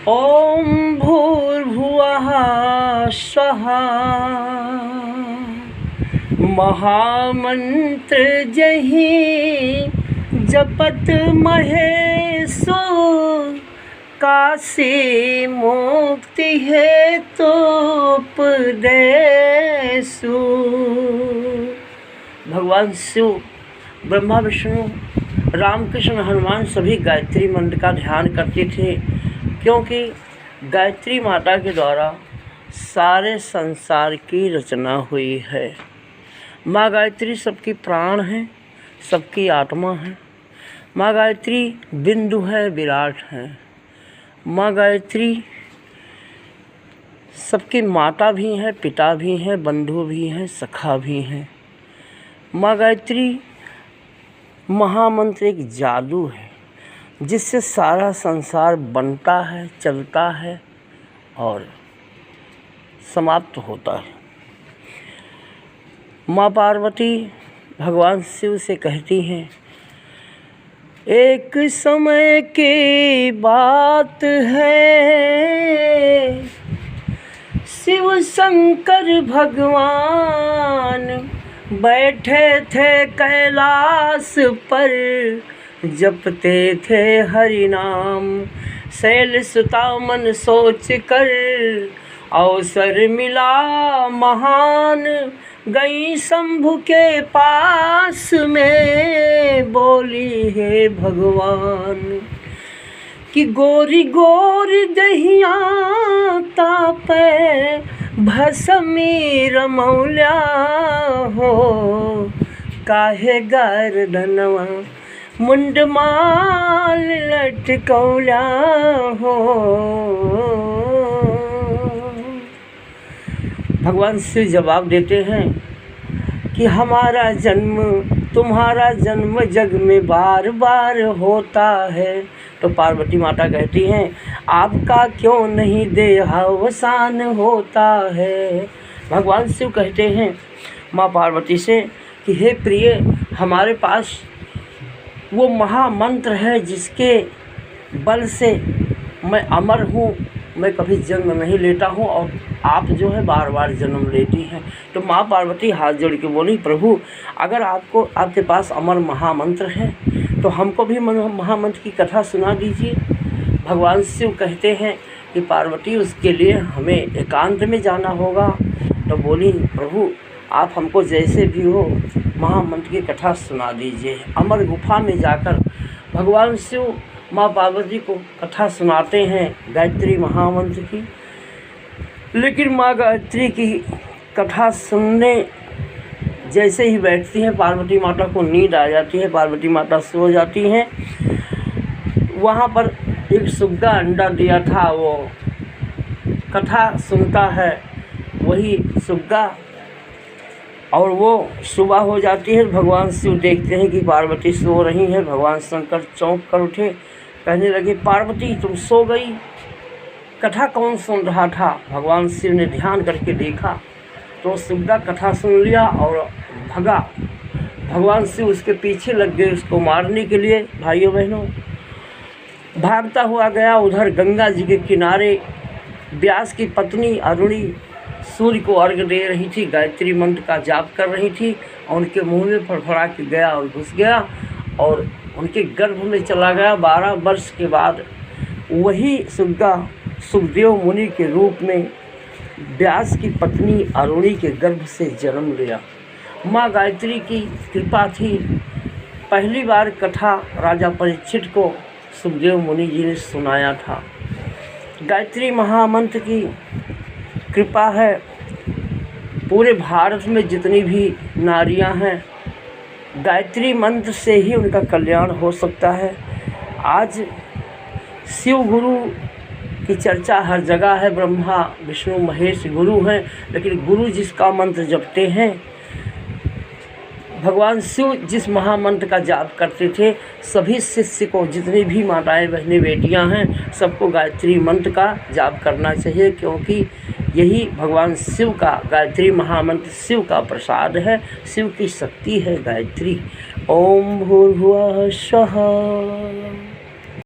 ॐ भूर्भुवः स्वः महामंत्र जहि जपत महेशो काशी मुक्ति हेतुपदेशु। भगवान शिव, ब्रह्मा, विष्णु, रामकृष्ण, हनुमान सभी गायत्री मंत्र का ध्यान करते थे, क्योंकि गायत्री माता के द्वारा सारे संसार की रचना हुई है। माँ गायत्री सबकी प्राण है, सबकी आत्मा है। माँ गायत्री बिंदु है, विराट है। माँ गायत्री सबकी माता भी हैं, पिता भी हैं, बंधु भी हैं, सखा भी हैं। माँ गायत्री महामंत्र एक जादू है जिससे सारा संसार बनता है, चलता है और समाप्त होता है। माँ पार्वती भगवान शिव से कहती हैं, एक समय की बात है, शिव शंकर भगवान बैठे थे कैलाश पर, जपते थे हरि नाम। शैलसुता मन सोच कर अवसर मिला महान, गई शंभु के पास में बोली है भगवान कि गोरी गोरी दहिया तापे भस्मी रमौल्या हो, काहे गर्दनवा मुंड माल लटकौल्या हो। भगवान शिव जवाब देते हैं कि हमारा जन्म तुम्हारा जन्म जग में बार बार होता है। तो पार्वती माता कहती हैं, आपका क्यों नहीं देहावसान होता है। भगवान शिव कहते हैं माँ पार्वती से कि हे प्रिय, हमारे पास वो महामंत्र है जिसके बल से मैं अमर हूँ, मैं कभी जन्म नहीं लेता हूँ और आप जो है बार बार जन्म लेती हैं। तो माँ पार्वती हाथ जोड़ के बोली, प्रभु अगर आपके पास अमर महामंत्र है तो हमको भी महामंत्र की कथा सुना दीजिए। भगवान शिव कहते हैं कि पार्वती उसके लिए हमें एकांत में जाना होगा। तो बोली, प्रभु आप हमको जैसे भी हो महामंत्र की कथा सुना दीजिए। अमर गुफा में जाकर भगवान शिव माँ पार्वती को कथा सुनाते हैं गायत्री महामंत्र की। लेकिन माँ गायत्री की कथा सुनने जैसे ही बैठती हैं, पार्वती माता को नींद आ जाती है, पार्वती माता सो जाती हैं। वहाँ पर एक सुग्गा अंडा दिया था, वो कथा सुनता है वही सुग्गा, और वो सुबह हो जाती है। भगवान शिव देखते हैं कि पार्वती सो रही हैं। भगवान शंकर चौंक कर उठे, कहने लगे, पार्वती तुम सो गई, कथा कौन सुन रहा था। भगवान शिव ने ध्यान करके देखा तो सुग्गा कथा सुन लिया और भगा। भगवान शिव उसके पीछे लग गए उसको मारने के लिए। भाइयों बहनों, भागता हुआ गया। उधर गंगा जी के किनारे व्यास की पत्नी अरुणी सूर्य को अर्घ्य दे रही थी, गायत्री मंत्र का जाप कर रही थी, और उनके मुंह में फड़फड़ा के गया और घुस गया और उनके गर्भ में चला गया। 12 वर्ष के बाद वही सुग्गा सुखदेव मुनि के रूप में व्यास की पत्नी अरुणी के गर्भ से जन्म लिया। माँ गायत्री की कृपा थी। पहली बार कथा राजा परीक्षित को सुखदेव मुनि जी ने सुनाया था। गायत्री महामंत्र की कृपा है। पूरे भारत में जितनी भी नारियां हैं, गायत्री मंत्र से ही उनका कल्याण हो सकता है। आज शिव गुरु की चर्चा हर जगह है, ब्रह्मा विष्णु महेश गुरु हैं, लेकिन गुरु जिसका मंत्र जपते हैं, भगवान शिव जिस महामंत्र का जाप करते थे, सभी शिष्य को, जितनी भी माताएं बहनें बेटियां हैं, सबको गायत्री मंत्र का जाप करना चाहिए, क्योंकि यही भगवान शिव का गायत्री महामंत्र शिव का प्रसाद है, शिव की शक्ति है गायत्री। ओम भूर्भुवः स्वः।